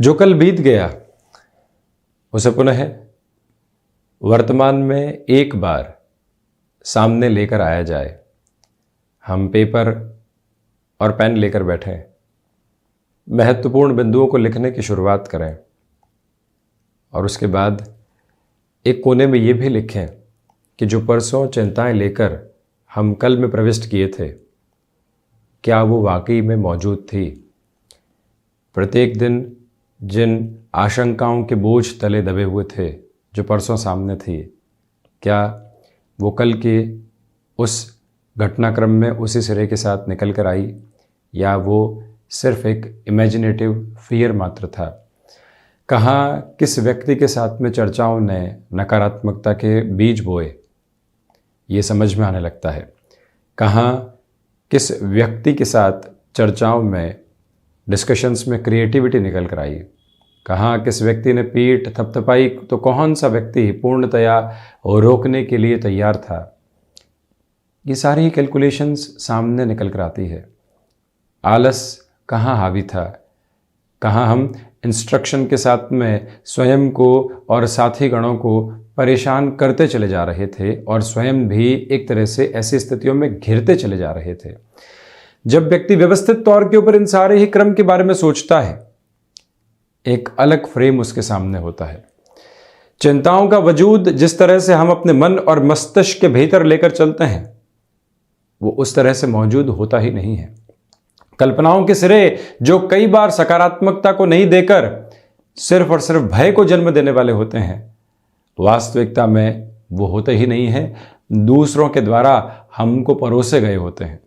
जो कल बीत गया उसे पुनः वर्तमान में एक बार सामने लेकर आया जाए। हम पेपर और पेन लेकर बैठें, महत्वपूर्ण बिंदुओं को लिखने की शुरुआत करें और उसके बाद एक कोने में ये भी लिखें कि जो परसों चिंताएं लेकर हम कल में प्रविष्ट किए थे, क्या वो वाकई में मौजूद थी। प्रत्येक दिन जिन आशंकाओं के बोझ तले दबे हुए थे जो परसों सामने थी, क्या वो कल के उस घटनाक्रम में उसी सिरे के साथ निकल कर आई या वो सिर्फ एक इमेजिनेटिव फियर मात्र था। कहाँ किस व्यक्ति के साथ में चर्चाओं ने नकारात्मकता के बीज बोए, ये समझ में आने लगता है। कहाँ किस व्यक्ति के साथ चर्चाओं में डिस्कशंस में क्रिएटिविटी निकल कर आई, कहाँ किस व्यक्ति ने पीठ थपथपाई तो कौन सा व्यक्ति पूर्णतया रोकने के लिए तैयार था। ये सारी कैलकुलेशंस सामने निकल कर आती है। आलस कहाँ हावी था, कहाँ हम इंस्ट्रक्शन के साथ में स्वयं को और साथी गणों को परेशान करते चले जा रहे थे और स्वयं भी एक तरह से ऐसी स्थितियों में घिरते चले जा रहे थे। जब व्यक्ति व्यवस्थित तौर के ऊपर इन सारे ही क्रम के बारे में सोचता है, एक अलग फ्रेम उसके सामने होता है। चिंताओं का वजूद जिस तरह से हम अपने मन और मस्तिष्क के भीतर लेकर चलते हैं, वो उस तरह से मौजूद होता ही नहीं है। कल्पनाओं के सिरे जो कई बार सकारात्मकता को नहीं देकर सिर्फ और सिर्फ भय को जन्म देने वाले होते हैं, वास्तविकता में वो होते ही नहीं है, दूसरों के द्वारा हमको परोसे गए होते हैं।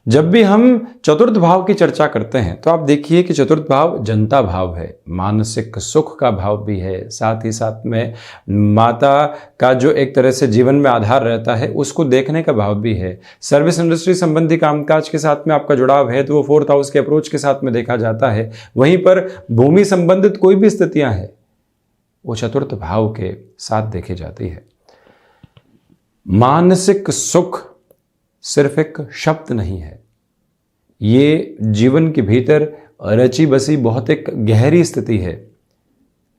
जब भी हम चतुर्थ भाव की चर्चा करते हैं तो आप देखिए कि चतुर्थ भाव जनता भाव है, मानसिक सुख का भाव भी है, साथ ही साथ में माता का जो एक तरह से जीवन में आधार रहता है उसको देखने का भाव भी है। सर्विस इंडस्ट्री संबंधी कामकाज के साथ में आपका जुड़ाव है तो वो फोर्थ हाउस के अप्रोच के साथ में देखा जाता है। वहीं पर भूमि संबंधित कोई भी स्थितियां हैं वो चतुर्थ भाव के साथ देखी जाती है। मानसिक सुख सिर्फ एक शब्द नहीं है, ये जीवन के भीतर रची बसी बहुत एक गहरी स्थिति है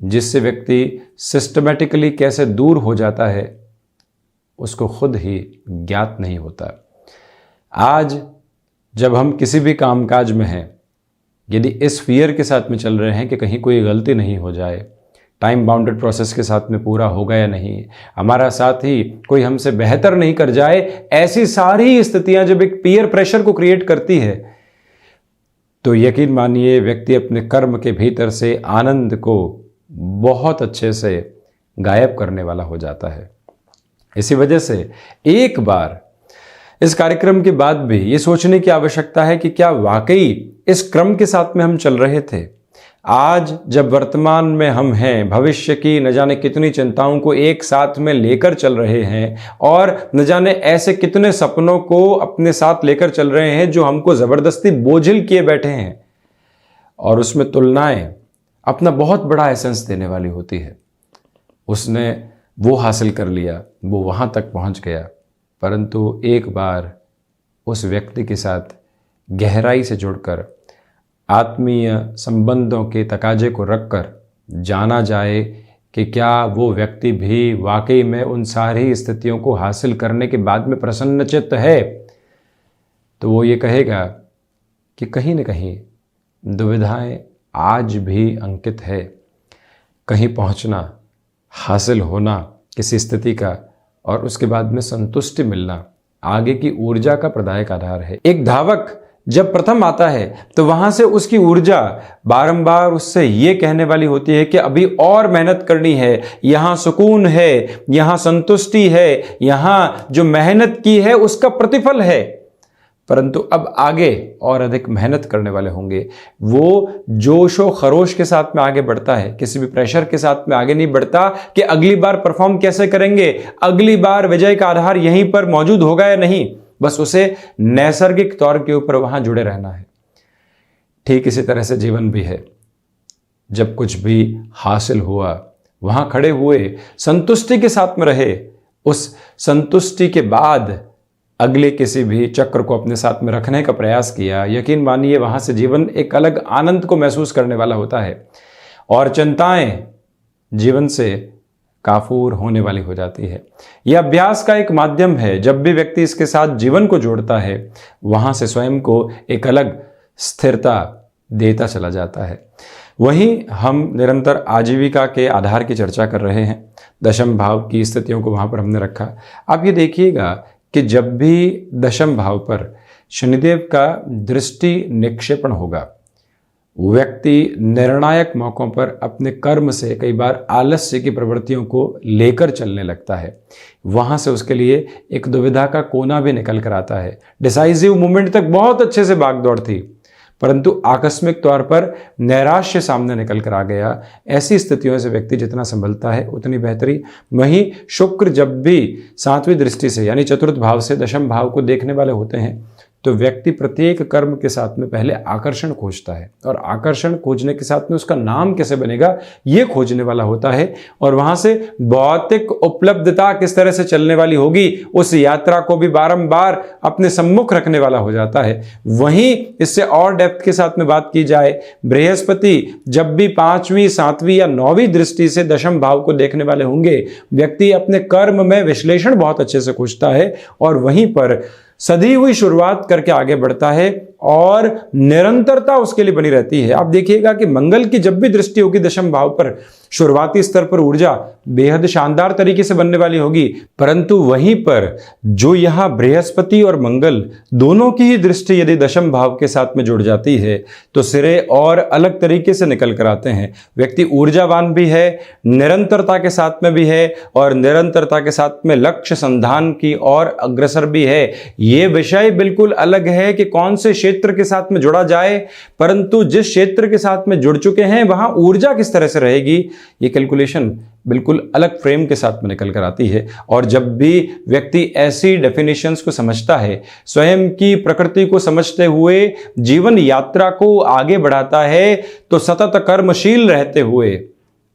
जिससे व्यक्ति सिस्टमेटिकली कैसे दूर हो जाता है उसको खुद ही ज्ञात नहीं होता। आज जब हम किसी भी कामकाज में हैं, यदि इस फियर के साथ में चल रहे हैं कि कहीं कोई गलती नहीं हो जाए, टाइम बाउंडेड प्रोसेस के साथ में पूरा होगा या नहीं, हमारा साथी कोई हमसे बेहतर नहीं कर जाए, ऐसी सारी स्थितियां जब एक पीयर प्रेशर को क्रिएट करती है तो यकीन मानिए व्यक्ति अपने कर्म के भीतर से आनंद को बहुत अच्छे से गायब करने वाला हो जाता है। इसी वजह से एक बार इस कार्यक्रम के बाद भी ये सोचने की आवश्यकता है कि क्या वाकई इस क्रम के साथ में हम चल रहे थे। आज जब वर्तमान में हम हैं, भविष्य की न जाने कितनी चिंताओं को एक साथ में लेकर चल रहे हैं और न जाने ऐसे कितने सपनों को अपने साथ लेकर चल रहे हैं जो हमको ज़बरदस्ती बोझिल किए बैठे हैं, और उसमें तुलनाएं अपना बहुत बड़ा एसेंस देने वाली होती है। उसने वो हासिल कर लिया, वो वहाँ तक पहुँच गया, परंतु एक बार उस व्यक्ति के साथ गहराई से जुड़कर आत्मीय संबंधों के तकाजे को रखकर जाना जाए कि क्या वो व्यक्ति भी वाकई में उन सारी स्थितियों को हासिल करने के बाद में प्रसन्नचित्त है, तो वो ये कहेगा कि कहीं न कहीं दुविधाएं आज भी अंकित है। कहीं पहुंचना, हासिल होना किसी स्थिति का और उसके बाद में संतुष्टि मिलना आगे की ऊर्जा का प्रदायक आधार है। एक धावक जब प्रथम आता है तो वहां से उसकी ऊर्जा बारंबार उससे ये कहने वाली होती है कि अभी और मेहनत करनी है, यहाँ सुकून है, यहाँ संतुष्टि है, यहाँ जो मेहनत की है उसका प्रतिफल है। परंतु अब आगे और अधिक मेहनत करने वाले होंगे। वो जोशो खरोश के साथ में आगे बढ़ता है, किसी भी प्रेशर के साथ में आगे नहीं बढ़ता कि अगली बार परफॉर्म कैसे करेंगे, अगली बार विजय का आधार यहीं पर मौजूद होगा या नहीं, बस उसे नैसर्गिक तौर के ऊपर वहां जुड़े रहना है। ठीक इसी तरह से जीवन भी है। जब कुछ भी हासिल हुआ वहां खड़े हुए, संतुष्टि के साथ में रहे, उस संतुष्टि के बाद अगले किसी भी चक्र को अपने साथ में रखने का प्रयास किया, यकीन मानिए वहां से जीवन एक अलग आनंद को महसूस करने वाला होता है। और चिंताएं जीवन से काफूर होने वाली हो जाती है। यह अभ्यास का एक माध्यम है। जब भी व्यक्ति इसके साथ जीवन को जोड़ता है, वहां से स्वयं को एक अलग स्थिरता देता चला जाता है। वहीं हम निरंतर आजीविका के आधार की चर्चा कर रहे हैं। दशम भाव की स्थितियों को वहां पर हमने रखा। आप ये देखिएगा कि जब भी दशम भाव पर शनिदेव का दृष्टि निक्षेपण होगा, व्यक्ति निर्णायक मौकों पर अपने कर्म से कई बार आलस्य की प्रवृत्तियों को लेकर चलने लगता है। वहां से उसके लिए एक दुविधा का कोना भी निकल कर आता है। डिसाइसिव मूवमेंट तक बहुत अच्छे से भागदौड़ थी, परंतु आकस्मिक तौर पर नैराश्य सामने निकल कर आ गया। ऐसी स्थितियों से व्यक्ति जितना संभलता है उतनी बेहतरी। वहीं शुक्र जब भी 7वीं दृष्टि से यानी चतुर्थ भाव से दशम भाव को देखने वाले होते हैं, तो व्यक्ति प्रत्येक कर्म के साथ में पहले आकर्षण खोजता है, और आकर्षण खोजने के साथ में उसका नाम कैसे बनेगा ये खोजने वाला होता है। और वहां से भौतिक उपलब्धता किस तरह से चलने वाली होगी, उस यात्रा को भी बारंबार अपने सम्मुख रखने वाला हो जाता है। वहीं इससे और डेप्थ के साथ में बात की जाए, बृहस्पति जब भी 5वीं 7वीं या 9वीं दृष्टि से दशम भाव को देखने वाले होंगे, व्यक्ति अपने कर्म में विश्लेषण बहुत अच्छे से खोजता है और वहीं पर सधी हुई शुरुआत करके आगे बढ़ता है और निरंतरता उसके लिए बनी रहती है। आप देखिएगा कि मंगल की जब भी दृष्टि होगी दशम भाव पर, शुरुआती स्तर पर ऊर्जा बेहद शानदार तरीके से बनने वाली होगी, परंतु वहीं पर जो यहां बृहस्पति और मंगल दोनों की ही दृष्टि यदि दशम भाव के साथ में जुड़ जाती है तो सिरे और अलग तरीके से निकल कर आते हैं। व्यक्ति ऊर्जावान भी है, निरंतरता के साथ में भी है और निरंतरता के साथ में लक्ष्य संधान की ओर अग्रसर भी है। ये विषय बिल्कुल अलग है कि कौन से क्षेत्र के साथ में जुड़ा जाए, परंतु जिस क्षेत्र के साथ में जुड़ चुके हैं वहां ऊर्जा किस तरह से रहेगी, ये कैलकुलेशन बिल्कुल अलग फ्रेम के साथ में निकल कर आती है। और जब भी व्यक्ति ऐसी डेफिनेशंस को समझता है, स्वयं की प्रकृति को समझते हुए जीवन यात्रा को आगे बढ़ाता है, तो सतत कर्मशील रहते हुए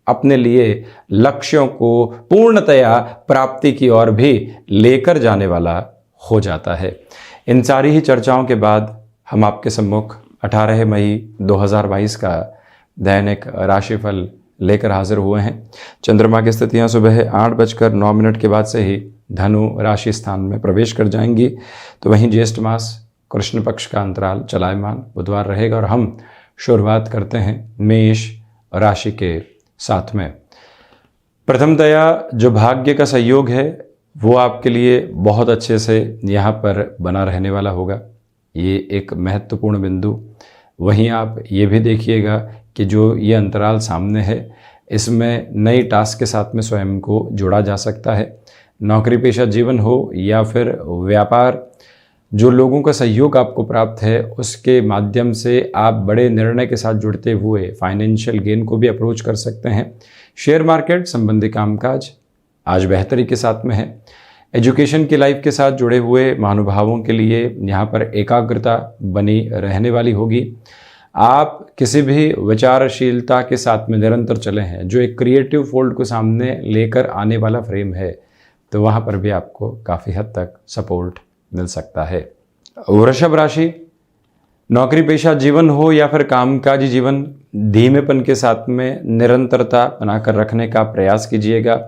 अपने लिए लक्ष्यों को पूर्णतया प्राप्ति की ओर भी लेकर जाने वाला हो जाता है। इन सारी ही चर्चाओं के बाद हम आपके सम्मुख 18 मई 2022 का दैनिक राशिफल लेकर हाजिर हुए हैं। चंद्रमा की स्थितियां सुबह 8:09 के बाद से ही धनु राशि स्थान में प्रवेश कर जाएंगी। तो वहीं ज्येष्ठ मास कृष्ण पक्ष का अंतराल चलायमान बुधवार रहेगा और हम शुरुआत करते हैं मेष राशि के साथ में। प्रथमतया जो भाग्य का संयोग है वो आपके लिए बहुत अच्छे से यहाँ पर बना रहने वाला होगा। ये एक महत्वपूर्ण बिंदु। वहीं आप ये भी देखिएगा कि जो ये अंतराल सामने है इसमें नई टास्क के साथ में स्वयं को जोड़ा जा सकता है। नौकरी पेशा जीवन हो या फिर व्यापार, जो लोगों का सहयोग आपको प्राप्त है उसके माध्यम से आप बड़े निर्णय के साथ जुड़ते हुए फाइनेंशियल गेन को भी अप्रोच कर सकते हैं। शेयर मार्केट संबंधी कामकाज आज बेहतरी के साथ में है। एजुकेशन की लाइफ के साथ जुड़े हुए महानुभावों के लिए यहाँ पर एकाग्रता बनी रहने वाली होगी। आप किसी भी विचारशीलता के साथ में निरंतर चले हैं, जो एक क्रिएटिव फोल्ड को सामने लेकर आने वाला फ्रेम है, तो वहाँ पर भी आपको काफ़ी हद तक सपोर्ट मिल सकता है। वृषभ राशि, नौकरी पेशा जीवन हो या फिर कामकाजी जीवन, धीमेपन के साथ में निरंतरता बनाकर रखने का प्रयास कीजिएगा।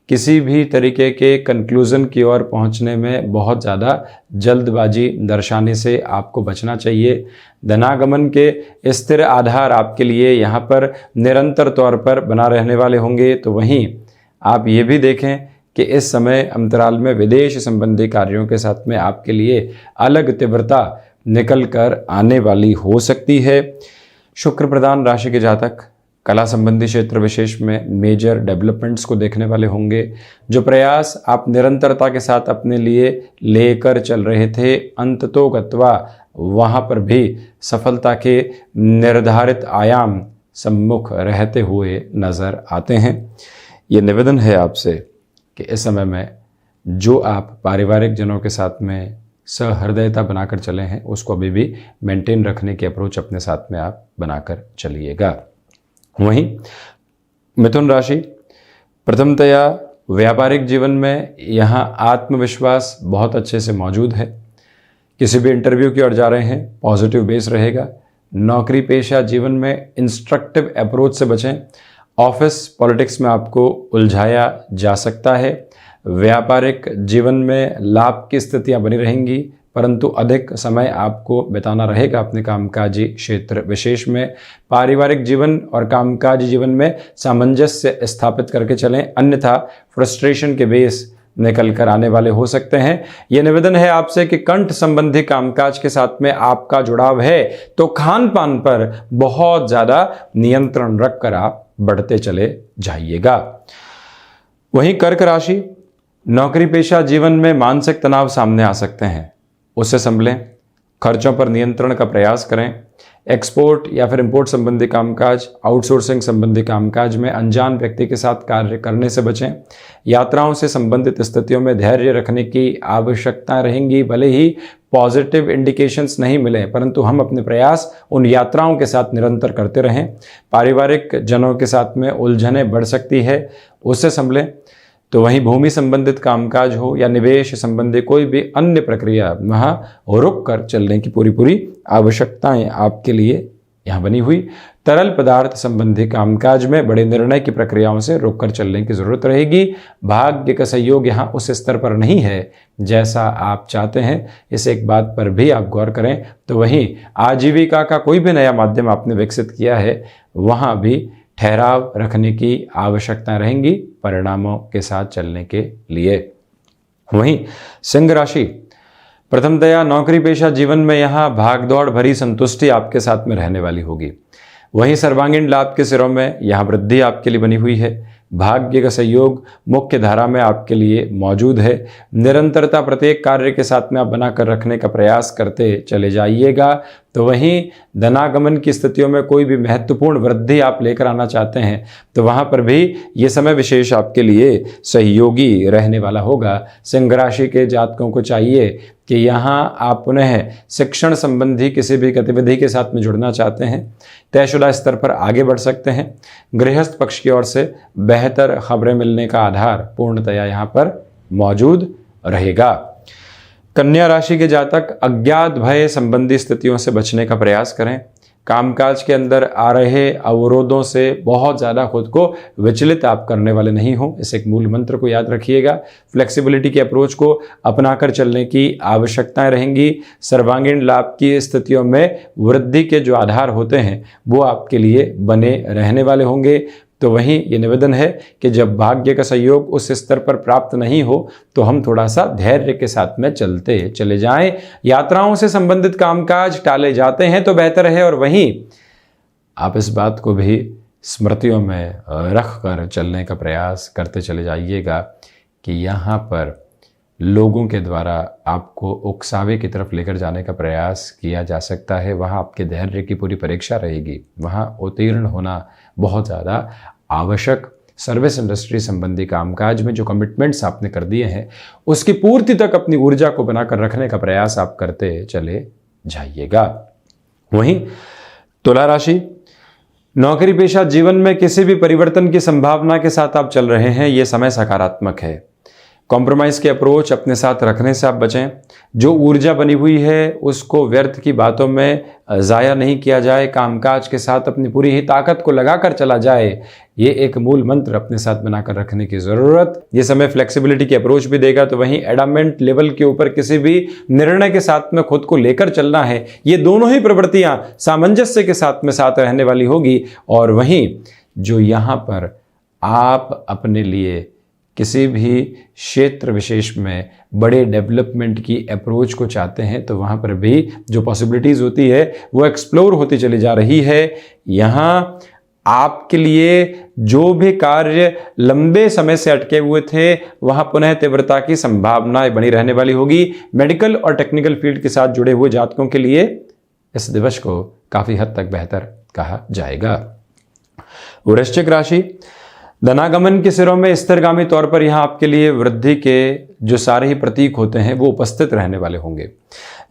किसी भी तरीके के कंक्लूज़न की ओर पहुंचने में बहुत ज़्यादा जल्दबाजी दर्शाने से आपको बचना चाहिए। धनागमन के स्थिर आधार आपके लिए यहाँ पर निरंतर तौर पर बना रहने वाले होंगे। तो वहीं आप ये भी देखें कि इस समय अंतराल में विदेश संबंधी कार्यों के साथ में आपके लिए अलग तीव्रता निकल कर आने वाली हो सकती है। शुक्र प्रधान राशि के जातक कला संबंधी क्षेत्र विशेष में मेजर डेवलपमेंट्स को देखने वाले होंगे। जो प्रयास आप निरंतरता के साथ अपने लिए लेकर चल रहे थे, अंततोगत्वा वहाँ पर भी सफलता के निर्धारित आयाम सम्मुख रहते हुए नज़र आते हैं। ये निवेदन है आपसे कि इस समय में जो आप पारिवारिक जनों के साथ में सहृदयता बनाकर चले हैं उसको अभी भी मेंटेन रखने की अप्रोच अपने साथ में आप बनाकर चलिएगा। वहीं मिथुन राशि, प्रथमतया व्यापारिक जीवन में यहाँ आत्मविश्वास बहुत अच्छे से मौजूद है। किसी भी इंटरव्यू की ओर जा रहे हैं, पॉजिटिव बेस रहेगा। नौकरी पेशा जीवन में इंस्ट्रक्टिव अप्रोच से बचें। ऑफिस पॉलिटिक्स में आपको उलझाया जा सकता है। व्यापारिक जीवन में लाभ की स्थितियां बनी रहेंगी, परंतु अधिक समय आपको बिताना रहेगा अपने कामकाजी क्षेत्र विशेष में। पारिवारिक जीवन और कामकाजी जीवन में सामंजस्य स्थापित करके चलें, अन्यथा फ्रस्ट्रेशन के बेस निकल कर आने वाले हो सकते हैं। यह निवेदन है आपसे कि कंठ संबंधी कामकाज के साथ में आपका जुड़ाव है तो खान पान पर बहुत ज़्यादा नियंत्रण रखकर आप बढ़ते चले जाइएगा। वहीं कर्क राशि, नौकरी पेशा जीवन में मानसिक तनाव सामने आ सकते हैं, उससे संभलें। खर्चों पर नियंत्रण का प्रयास करें। एक्सपोर्ट या फिर इंपोर्ट संबंधी कामकाज, आउटसोर्सिंग संबंधी कामकाज में अनजान व्यक्ति के साथ कार्य करने से बचें। यात्राओं से संबंधित स्थितियों में धैर्य रखने की आवश्यकता रहेंगी। भले ही पॉजिटिव इंडिकेशंस नहीं मिले, परंतु हम अपने प्रयास उन यात्राओं के साथ निरंतर करते रहें। पारिवारिक जनों के साथ में उलझनें बढ़ सकती है, उससे संभलें। तो वहीं भूमि संबंधित कामकाज हो या निवेश संबंधी कोई भी अन्य प्रक्रिया, वहाँ रुक कर चलने की पूरी आवश्यकताएं आपके लिए यहाँ बनी हुई। तरल पदार्थ संबंधी कामकाज में बड़े निर्णय की प्रक्रियाओं से रुक कर चलने की जरूरत रहेगी। भाग्य का सहयोग यहाँ उस स्तर पर नहीं है जैसा आप चाहते हैं, इस एक बात पर भी आप गौर करें। तो वहीं आजीविका का कोई भी नया माध्यम आपने विकसित किया है, वहाँ भी ठहराव रखने की आवश्यकता रहेंगी परिणामों के साथ चलने के लिए। वहीं सिंह राशि, प्रथमतया नौकरी पेशा जीवन में यहाँ भागदौड़ भरी संतुष्टि आपके साथ में रहने वाली होगी। वहीं सर्वांगीण लाभ के सिरों में यहाँ वृद्धि आपके लिए बनी हुई है। भाग्य का सहयोग मुख्य धारा में आपके लिए मौजूद है। निरंतरता प्रत्येक कार्य के साथ में आप बनाकर रखने का प्रयास करते चले जाइएगा। तो वहीं धनागमन की स्थितियों में कोई भी महत्वपूर्ण वृद्धि आप लेकर आना चाहते हैं तो वहाँ पर भी ये समय विशेष आपके लिए सहयोगी रहने वाला होगा। सिंह राशि के जातकों को चाहिए कि यहाँ आप पुनः शिक्षण संबंधी किसी भी गतिविधि के साथ में जुड़ना चाहते हैं, तयशुदा स्तर पर आगे बढ़ सकते हैं। गृहस्थ पक्ष की ओर से बेहतर खबरें मिलने का आधार पूर्णतया यहाँ पर मौजूद रहेगा। कन्या राशि के जातक अज्ञात भय संबंधी स्थितियों से बचने का प्रयास करें। कामकाज के अंदर आ रहे अवरोधों से बहुत ज़्यादा खुद को विचलित आप करने वाले नहीं हो, इस एक मूल मंत्र को याद रखिएगा। फ्लेक्सिबिलिटी के अप्रोच को अपनाकर चलने की आवश्यकताएं रहेंगी। सर्वांगीण लाभ की स्थितियों में वृद्धि के जो आधार होते हैं वो आपके लिए बने रहने वाले होंगे। तो वहीं ये निवेदन है कि जब भाग्य का सहयोग उस स्तर पर प्राप्त नहीं हो तो हम थोड़ा सा धैर्य के साथ में चलते चले जाएं। यात्राओं से संबंधित कामकाज टाले जाते हैं तो बेहतर है, और वहीं आप इस बात को भी स्मृतियों में रख कर चलने का प्रयास करते चले जाइएगा कि यहाँ पर लोगों के द्वारा आपको उकसावे की तरफ लेकर जाने का प्रयास किया जा सकता है। वहाँ आपके धैर्य की पूरी परीक्षा रहेगी, वहाँ उत्तीर्ण होना बहुत ज़्यादा आवश्यक। सर्विस इंडस्ट्री संबंधी कामकाज में जो कमिटमेंट्स आपने कर दिए हैं उसकी पूर्ति तक अपनी ऊर्जा को बनाकर रखने का प्रयास आप करते चले जाइएगा। वहीं तुला राशि, नौकरी पेशा जीवन में किसी भी परिवर्तन की संभावना के साथ आप चल रहे हैं, ये समय सकारात्मक है। कॉम्प्रोमाइज़ के अप्रोच अपने साथ रखने से आप बचें। जो ऊर्जा बनी हुई है उसको व्यर्थ की बातों में ज़ाया नहीं किया जाए, कामकाज के साथ अपनी पूरी ही ताकत को लगाकर चला जाए, ये एक मूल मंत्र अपने साथ बनाकर रखने की ज़रूरत। ये समय फ्लेक्सिबिलिटी की अप्रोच भी देगा। तो वहीं एडामेंट लेवल के ऊपर किसी भी निर्णय के साथ में खुद को लेकर चलना है, ये दोनों ही प्रवृत्तियाँ सामंजस्य के साथ में साथ रहने वाली होगी। और वहीं जो यहाँ पर आप अपने लिए किसी भी क्षेत्र विशेष में बड़े डेवलपमेंट की अप्रोच को चाहते हैं तो वहाँ पर भी जो पॉसिबिलिटीज़ होती है वो एक्सप्लोर होती चली जा रही है। यहाँ आपके लिए जो भी कार्य लंबे समय से अटके हुए थे वहाँ पुनः तीव्रता की संभावनाएं बनी रहने वाली होगी। मेडिकल और टेक्निकल फील्ड के साथ जुड़े हुए जातकों के लिए इस दिवस को काफ़ी हद तक बेहतर कहा जाएगा। वृश्चिक राशि, धनागमन के सिरों में स्थिरगामी तौर पर यहाँ आपके लिए वृद्धि के जो सारे ही प्रतीक होते हैं वो उपस्थित रहने वाले होंगे।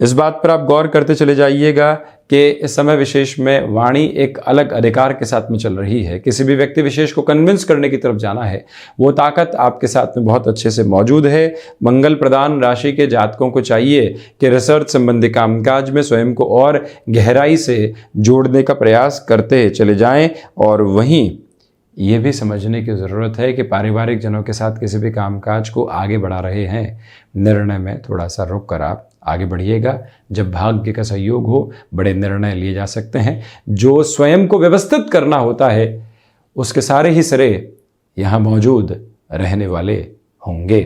इस बात पर आप गौर करते चले जाइएगा कि इस समय विशेष में वाणी एक अलग अधिकार के साथ में चल रही है। किसी भी व्यक्ति विशेष को कन्विंस करने की तरफ जाना है, वो ताकत आपके साथ में बहुत अच्छे से मौजूद है। मंगल प्रदान राशि के जातकों को चाहिए कि रिसर्च संबंधी कामकाज में स्वयं को और गहराई से जोड़ने का प्रयास करते चले जाएं, और वहीं ये भी समझने की ज़रूरत है कि पारिवारिक जनों के साथ किसी भी कामकाज को आगे बढ़ा रहे हैं, निर्णय में थोड़ा सा रुक कर आप आगे बढ़िएगा। जब भाग्य का सहयोग हो, बड़े निर्णय लिए जा सकते हैं। जो स्वयं को व्यवस्थित करना होता है, उसके सारे ही सिरे यहाँ मौजूद रहने वाले होंगे।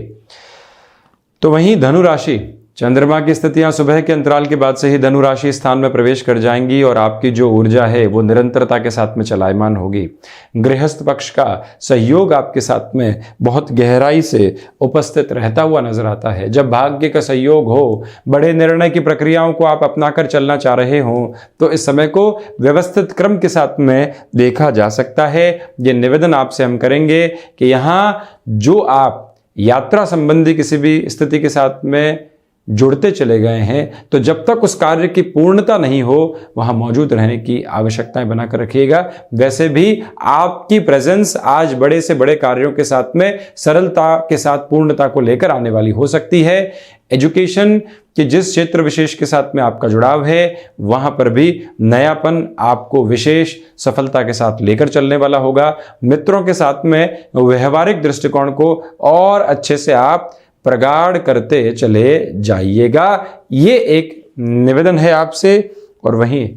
तो वहीं धनु राशि, चंद्रमा की स्थितियां सुबह के अंतराल के बाद से ही धनु राशि स्थान में प्रवेश कर जाएंगी और आपकी जो ऊर्जा है वो निरंतरता के साथ में चलायमान होगी। गृहस्थ पक्ष का सहयोग आपके साथ में बहुत गहराई से उपस्थित रहता हुआ नजर आता है। जब भाग्य का सहयोग हो, बड़े निर्णय की प्रक्रियाओं को आप अपनाकर चलना चाह रहे हो, तो इस समय को व्यवस्थित क्रम के साथ में देखा जा सकता है। ये निवेदन आपसे हम करेंगे कि यहाँ जो आप यात्रा संबंधी किसी भी स्थिति के साथ में जुड़ते चले गए हैं, तो जब तक उस कार्य की पूर्णता नहीं हो, वहां मौजूद रहने की आवश्यकताएं बनाकर रखिएगा। वैसे भी आपकी प्रेजेंस आज बड़े से बड़े कार्यों के साथ में सरलता के साथ पूर्णता को लेकर आने वाली हो सकती है। एजुकेशन के जिस क्षेत्र विशेष के साथ में आपका जुड़ाव है, वहां पर भी नयापन आपको विशेष सफलता के साथ लेकर चलने वाला होगा। मित्रों के साथ में व्यवहारिक दृष्टिकोण को और अच्छे से आप प्रगाढ़ करते चले जाइएगा, ये एक निवेदन है आपसे। और वहीं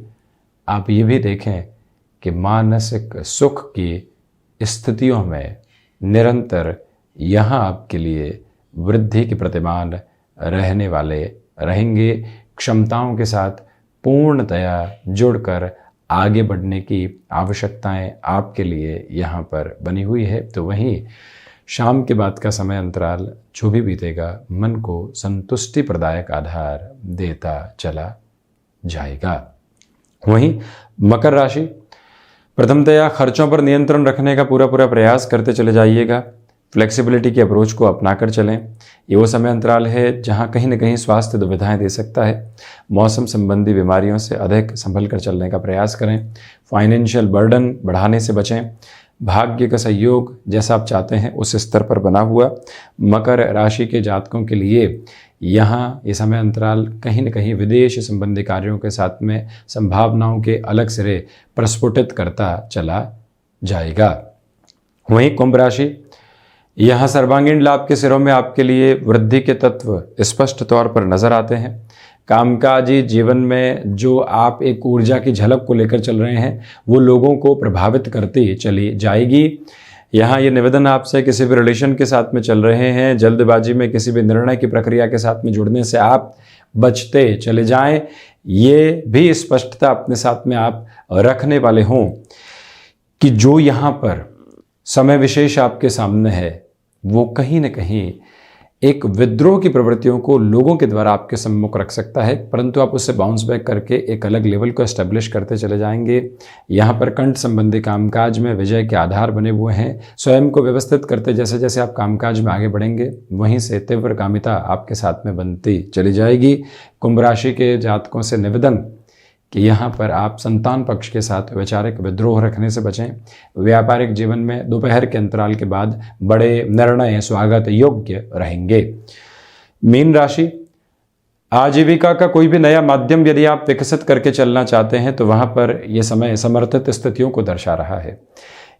आप ये भी देखें कि मानसिक सुख की स्थितियों में निरंतर यहाँ आपके लिए वृद्धि के प्रतिमान रहने वाले रहेंगे। क्षमताओं के साथ पूर्णतया जुड़कर आगे बढ़ने की आवश्यकताएं आपके लिए यहाँ पर बनी हुई है। तो वहीं शाम के बाद का समय अंतराल जो भी बीतेगा, मन को संतुष्टि प्रदायक आधार देता चला जाएगा। वहीं मकर राशि, प्रथमतया खर्चों पर नियंत्रण रखने का पूरा प्रयास करते चले जाइएगा। फ्लेक्सिबिलिटी की अप्रोच को अपनाकर चलें। ये वो समय अंतराल है जहां कहीं न कहीं स्वास्थ्य दुविधाएं दे सकता है। मौसम संबंधी बीमारियों से अधिक संभल कर चलने का प्रयास करें। फाइनेंशियल बर्डन बढ़ाने से बचें। भाग्य का सहयोग जैसा आप चाहते हैं उस स्तर पर बना हुआ मकर राशि के जातकों के लिए यहाँ ये समय अंतराल कहीं न कहीं विदेश संबंधी कार्यों के साथ में संभावनाओं के अलग सिरे प्रस्फुटित करता चला जाएगा। वहीं कुंभ राशि, यहाँ सर्वांगीण लाभ के सिरों में आपके लिए वृद्धि के तत्व स्पष्ट तौर पर नजर आते हैं। कामकाजी जीवन में जो आप एक ऊर्जा की झलक को लेकर चल रहे हैं, वो लोगों को प्रभावित करती चली जाएगी। यहाँ ये निवेदन आपसे, किसी भी रिलेशन के साथ में चल रहे हैं, जल्दबाजी में किसी भी निर्णय की प्रक्रिया के साथ में जुड़ने से आप बचते चले जाएं। ये भी स्पष्टता अपने साथ में आप रखने वाले हों कि जो यहाँ पर समय विशेष आपके सामने है, वो कहीं न कहीं एक विद्रोह की प्रवृत्तियों को लोगों के द्वारा आपके सम्मुख रख सकता है, परंतु आप उससे बाउंस बैक करके एक अलग लेवल को एस्टेब्लिश करते चले जाएंगे। यहाँ पर कंठ संबंधी कामकाज में विजय के आधार बने हुए हैं। स्वयं को व्यवस्थित करते जैसे जैसे आप कामकाज में आगे बढ़ेंगे, वहीं से तीव्र कामिता आपके साथ में बनती चली जाएगी। कुंभ राशि के जातकों से निवेदन कि यहाँ पर आप संतान पक्ष के साथ वैचारिक विद्रोह रखने से बचें। व्यापारिक जीवन में दोपहर के अंतराल के बाद बड़े निर्णय स्वागत योग्य रहेंगे। मीन राशि, आजीविका का कोई भी नया माध्यम यदि आप विकसित करके चलना चाहते हैं, तो वहाँ पर यह समय समर्थित स्थितियों को दर्शा रहा है।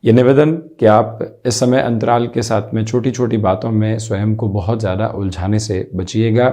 ये निवेदन कि आप इस समय अंतराल के साथ में छोटी छोटी बातों में स्वयं को बहुत ज़्यादा उलझाने से बचिएगा।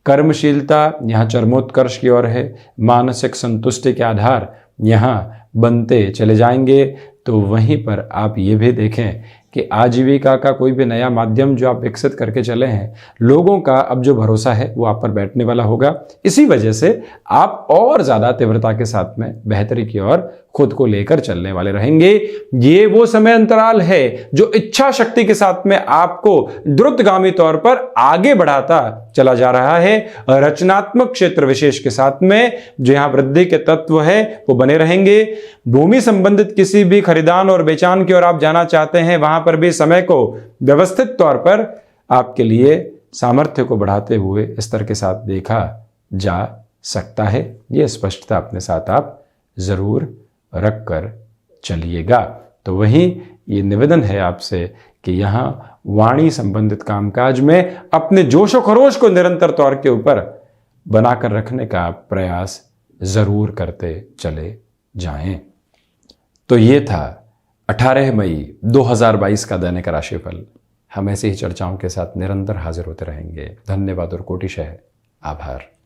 कर्मशीलता यहाँ चरमोत्कर्ष की ओर है। मानसिक संतुष्टि के आधार यहाँ बनते चले जाएंगे। तो वहीं पर आप ये भी देखें कि आजीविका का कोई भी नया माध्यम जो आप विकसित करके चले हैं, लोगों का अब जो भरोसा है वो आप पर बैठने वाला होगा। इसी वजह से आप और ज़्यादा तीव्रता के साथ में बेहतरी की ओर खुद को लेकर चलने वाले रहेंगे। ये वो समय अंतराल है जो इच्छा शक्ति के साथ में आपको द्रुतगामी तौर पर आगे बढ़ाता चला जा रहा है। रचनात्मक क्षेत्र विशेष के साथ में जो यहां वृद्धि के तत्व है वो बने रहेंगे। भूमि संबंधित किसी भी खरीदान और बेचान की ओर आप जाना चाहते हैं, वहां पर भी समय को व्यवस्थित तौर पर आपके लिए सामर्थ्य को बढ़ाते हुए स्तर के साथ देखा जा सकता है। यह स्पष्टता अपने साथ आप जरूर रख कर चलिएगा। तो वहीं ये निवेदन है आपसे कि यहां वाणी संबंधित कामकाज में अपने जोशो खरोश को निरंतर तौर के ऊपर बनाकर रखने का प्रयास जरूर करते चले जाएं। तो ये था 18 मई 2022 का दैनिक राशिफल। हम ऐसे ही चर्चाओं के साथ निरंतर हाजिर होते रहेंगे। धन्यवाद और कोटिशः आभार।